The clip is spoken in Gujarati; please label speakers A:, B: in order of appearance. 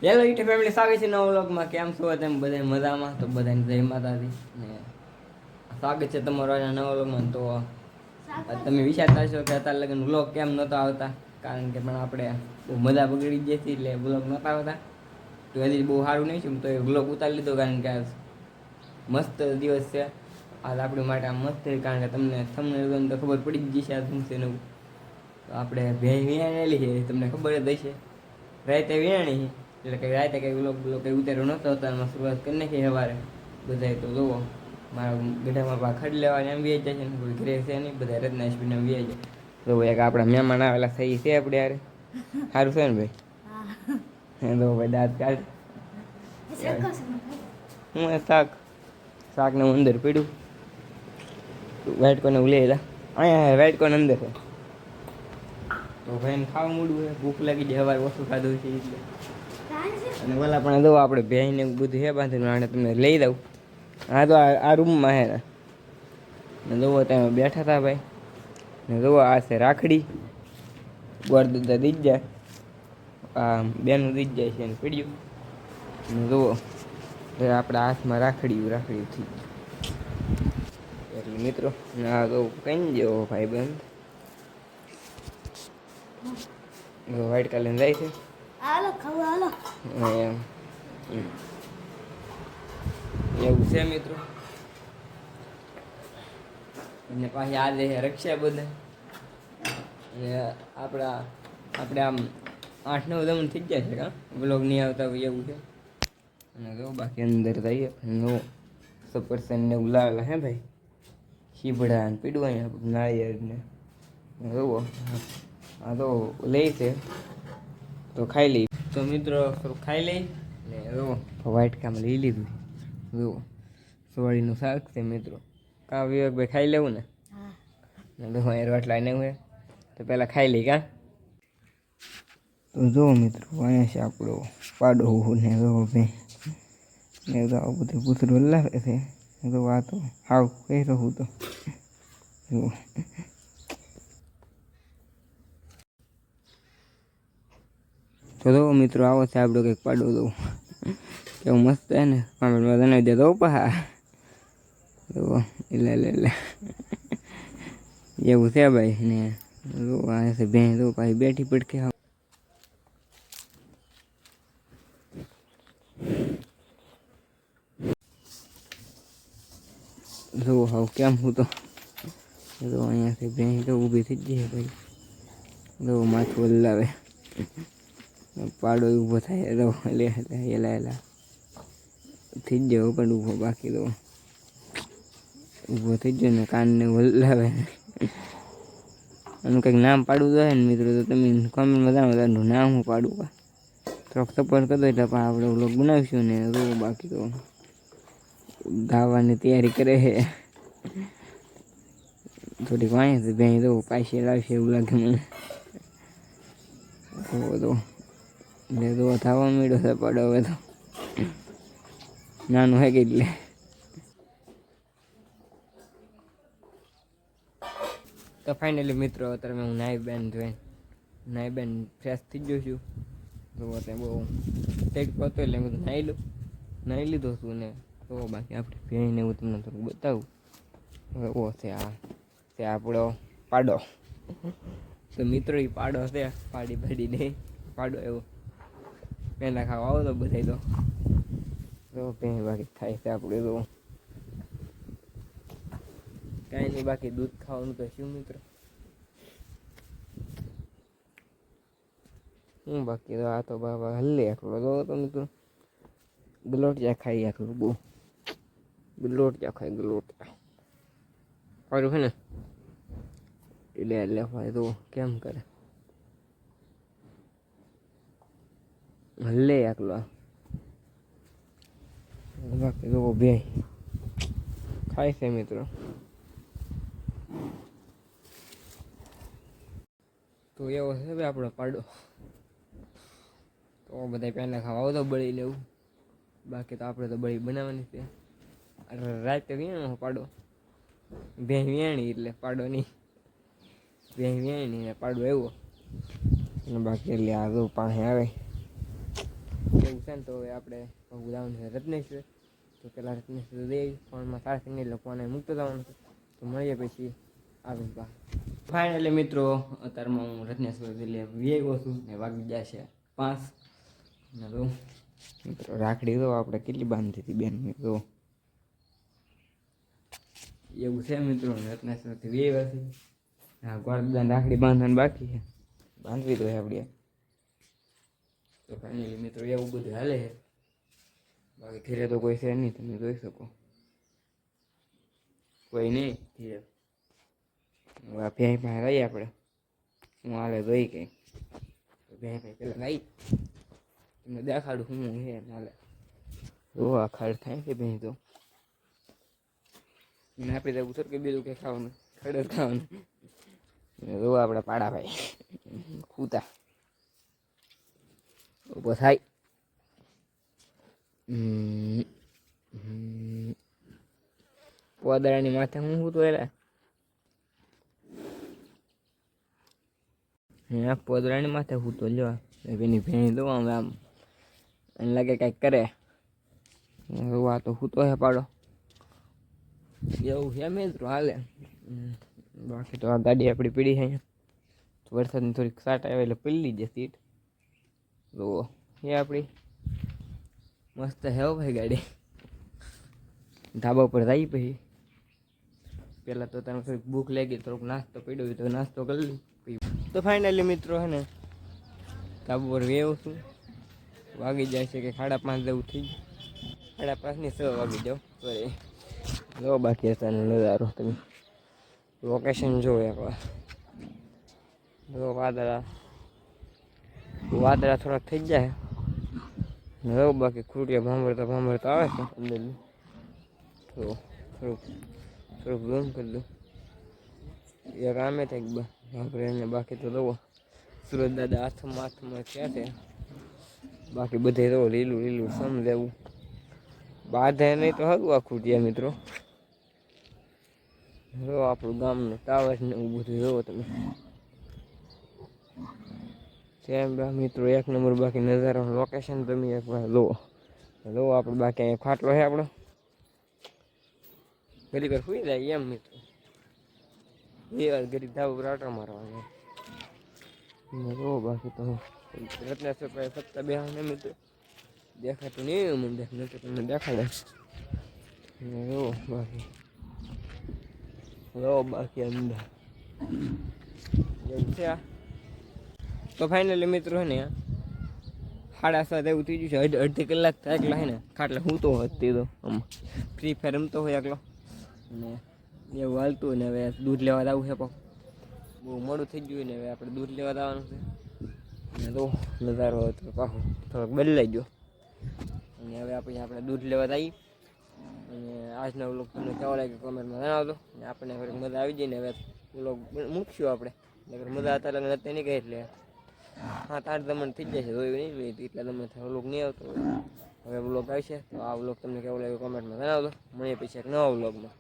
A: હેલો યુટ્યુબ ફેમિલી, સ્વાગત છે નવા વ્લોગમાં. કેમ છો તેમ બધા મજામાં? તો બધાને જય માતાજી ને સ્વાગત છે તમારો આજના નવા વ્લોગમાં. તો તમે વિચારતા છો કે અત્યારે લગન વ્લોગ કેમ નહોતા આવતા, કારણ કે પણ આપણે બહુ મજા બગડી ગઈ હતી એટલે વ્લોગ નહોતા આવતા. તો હજી બહુ સારું નહીં છું તો એ વ્લોગ ઉતારી લીધો, કારણ કે મસ્ત દિવસ છે આજ આપણી માટે. આમ મસ્ત છે કારણ કે તમને તો ખબર પડી જ જશે આ શું છે નવું. તો આપણે ભેં વિયાણેલી છે, તમને ખબર જ હશે. રાતે વિયાણી એટલે કે રાતે કંઈ વ્લોગ કંઈ ઉતાર્યો નહોતો, અત્યારમાં શરૂઆત કરી નાખી સવારે બધાય. તો જુઓ મારા ગઢામાં પા ખડ લેવાની એમ વ્યાજ જાય છે ને, કોઈ ઘરે છે નહીં, બધા રત્ના સ્પીડને વ્યાજ જાય. તો એક આપણા મહેમાન આવેલા સહી છે આપણે યાર, સારું છે ને ભાઈ? તો ભાઈ દાંત કાઢ. હું શાકને અંદર પીડ્યું વાઇટ કોને ઉલે અહીંયા વાઇટ કોને અંદર છે. તો ભાઈને ખાવા મૂડવું છે, ભૂખ લાગી જાય, સવારે ઓછું ખાધું છે એટલે. અને ઓલા પણ દો આપણે ભેંને બધું હે બાંધીને આને તમને લઈ દઉં. હા તો આ રૂમમાં હે ને જુઓ તમે બેઠા હતા ભાઈ ને જુઓ આ છે રાખડી. ગોરદુદા દીજ જાય, આ બેનું દીજ જાય છે એને પીડ્યું ને જુઓ આપણા હાથમાં રાખડી થઈ એટલે મિત્રો. ના તો કઈ જેવો ભાઈ બંધ વાઇટ કલર જાય છે એમ એવું છે મિત્રો. અને પાછી આજે રક્ષાબંધન અને આપણે આમ 8-9 દમન થઈ ગયા છે કા બ્લોગ નહીં આવતા હોય એવું છે. અને જો બાકી અંદર જઈએ નો સપરસન ને ઉલાવેલા હે ભાઈ, શીભડા ને પીડવા નાળિયેર ને જુઓ. હા તો લે છે તો ખાઈ લઈ. તો મિત્રો થોડું ખાઈ લઈ ને જુઓ વાઇટ કામ લઈ લીધું. જુઓ સોળીનું શાક છે મિત્રો. કા વિવેકભાઈ ખાઈ લેવું ને રોટલા ને હોય તો પહેલાં ખાઈ લઈ કા. તો જુઓ મિત્રો અહીંયા છે આપણો પાડો ને જુઓ ભાઈ ને તો આવું બધું પૂતરું લાવે છે. તો આ તો હાવ કહી રહું તો જુઓ. તો જુઓ મિત્રો આવો છે આપણો કંઈક પાડો. દઉં કેવું મસ્ત છે ને, કોમેન્ટમાં જણાવી દેતો પા. જુઓ એટલે એવું છે ભાઈ ને જુઓ આ છે ભેં. તો પાછી બેઠી પડકે જુઓ હાવ કેમ હું તો જો અહીંયાથી ભેં તો ઊભી થઈ જ જાય ભાઈ. જો માથું હલાવે પાડો ઊભો થાય તો એલા થઈ જ જાય પણ ઊભો. બાકી તો ઊભો થઈ જાય ને કાનને હલાવે. એનું કંઈક નામ પાડવું જોઈએ ને મિત્રો. તો તમે કોમેન્ટમાં જાણો તારું નામ હું પાડું. થોડોક સપોર્ટ કરી દો એટલે પણ આપણે વ્લોગ બનાવીશું ને. જો બાકી તો ગાવાની તૈયારી કરે છે થોડીક વાંચી ભેં. તો પાછી લાવશે એવું લાગે મને. તો થવા માંડ્યો છે પાડો હવે. તો નાનું હે કે એટલે તો ફાઇનલી મિત્રો અત્યારે હું નાઈ બેન ફ્રેશ થઈ ગયો છું. તો અત્યારે બહુ ટેક હતો એટલે મેં નાહી લીધો છું ને. તો બાકી આપણે ભેંને એવું તમને થોડુંક બતાવું. હવે ઓ છે આ છે આપણો પાડો. તો મિત્રો એ પાડો છે, પાડી નહીં પાડો એવો પહેલાં ખાવા આવો તો બધા. તો ભેં બાકી થાય છે આપણે. તો કાંઈ નહીં બાકી દૂધ ખાવાનું તો શું મિત્રો. હું બાકી તો આ તો બાબા હલ્લે એકલો જો તો મિત્રો ગલોટિયા ખાઈ એકલું બહુ ગલોટિયા ખાઈ ગલોટિયા સારું છે ને એટલે ભાઈ તો કેમ કરે હલ્લે એકલો. બાકી તો બે ખાય છે મિત્રો. તો એવો છે ભાઈ આપણો પાડો. તો બધા પહેલાં ખાવા આવો તો બળી લેવું. બાકી તો આપણે તો બળી બનાવવાની છે. રાતે વિયાણો પાડો. ભેં વિયાણી એટલે પાડો નહીં. ભેં વિયાણી ને પાડો આવ્યો. અને બાકી એટલે આગળ પાસે આવે એવું છે ને તો હવે આપણે જવાનું છે રત્નેશ્વર. તો પેલા રત્નેશ્વર દઈ ફોનમાં ચાર્જ નહીં એટલે ફોન મૂકતો જવાનું છે. તો મળીએ પછી આવીને બા ફાઇનલી મિત્રો અત્યારમાં હું રત્નેશ્વર એટલે આવ્યો છું ને વાગી ગયા છે 5 ને તો મિત્રો રાખડી તો આપણે કેટલી બાંધી હતી બેન તો એવું છે મિત્રો રત્નેશ્વરથી આવ્યા છે. હા ગોળદાન રાખડી બાંધવાની બાકી છે બાંધવી તો આપણે. તો ફાઇનલી મિત્રો એવું બધું હાલે છે બાકી ઘરે તો કોઈ છે નહીં તમે જોઈ શકો કોઈ નહીં ઘરે. ભેં પાસે રહીએ આપણે હું હાલે જોઈ કંઈ ભેં પાસે પેલા આવી તમને દેખાડું હું હે હાલે જો આ ખડ થાય છે ભેં તો મને આપી દે ઉતર કે બીજું કંઈ ખાવાનું ખડ જ ખાવાનું. જો આપણે પાડા ભાઈ ખૂતા ઊભો થાય. પોદરાની માથે હું તો એલા હા પોદરાની માથે હું તો લ્યો એની ભેણી દો આમ આમ એને લાગે કાંઈક કરે આ તો હું તો હે પાડો એવું છે મિત્રો હાલે. બાકી તો આ ગાડી આપણી પીડી છે અહીંયા વરસાદની થોડીક સાટ આવે એટલે પડી જાય સીટ. તો એ આપણી મસ્ત હે ભાઈ ગાડી. ધાબા ઉપર જઈ પછી પહેલાં તો તને થોડીક ભૂખ લાગી થોડોક નાસ્તો પડ્યો હોય તો નાસ્તો કરી લઈ. તો ફાઇનલી મિત્રો હે ને ધાબા પર વેવું છું વાગી જાય છે કે 5:30 જેવું થઈ ગયું 5:30 6 વાગી જાવ સોરી. જો બાકી હતા નજારો તમે લોકેશન જો એકવાર જો વાદળા થોડાક થઈ જાય હવે બાકી ખૂટિયા ભાંભરતા આવે છે અંદર તો થોડુંક ઝૂમ કરી દઉં એક આમે થાય આપણે એને બાકી તો દો સુરત દાદા હાથમાં ક્યાં છે બાકી બધે તો લીલું સમજાવું બાધે નહીં તો હતું આ ખૂટિયા મિત્રો. જો આપણું ગામનું ટાવર ને એવું બધું જોવો તમે સેમ મિત્રો 1 નંબર. બાકી નજારાનું લોકેશન તમે એકવાર લો આપણે બાકી અહીંયા ખાટલો છે આપણો ઘડી વાર સુઈ જાય એમ મિત્રો એ વાર ઘડી ધાબ ઉપર આટો મારવાનો જો બાકી તો રત્નેશ્વર પાસે ફક્ત બે ને મિત્રો દેખાતું નહીં મને તમને દેખાડે બાકી અંદર એવું છે. તો ફાઇનલી મિત્રો ને 7:30 એવું થઈ ગયું છે અડધી કલાક થાય એકલા હે ને ખાટલે હું તો હતી તો આમ ફ્રી ફાયર રમતો હોય એકલો ને એવું હાલતું ને હવે દૂધ લેવા જવું છે પણ બહુ મોડું થઈ ગયું ને હવે આપણે દૂધ લેવા જવાનું છે ને તો નજારો તો પાછો થોડોક બદલાઈ ગયો અને હવે આપણે દૂધ લેવા જઈએ. અને આજનો વ્લોગ તમને કેવો લાગે કોમેન્ટમાં જણાવજો ને આપણને હવે મજા આવી જાય ને હવે વ્લોગ મૂકશું આપણે મજા અત્યારે નથી નહીં ગઈ એટલે 7-8 દમણ થઈ જાય છે જોયું નહીં એટલા દમણ વ્લોગ નહીં આવતો હવે વ્લોગ આવશે તો આ વ્લોગ તમને કેવો લાગ્યો કોમેન્ટમાં જણાવજો મળીએ પછી એક નવા વ્લોગમાં.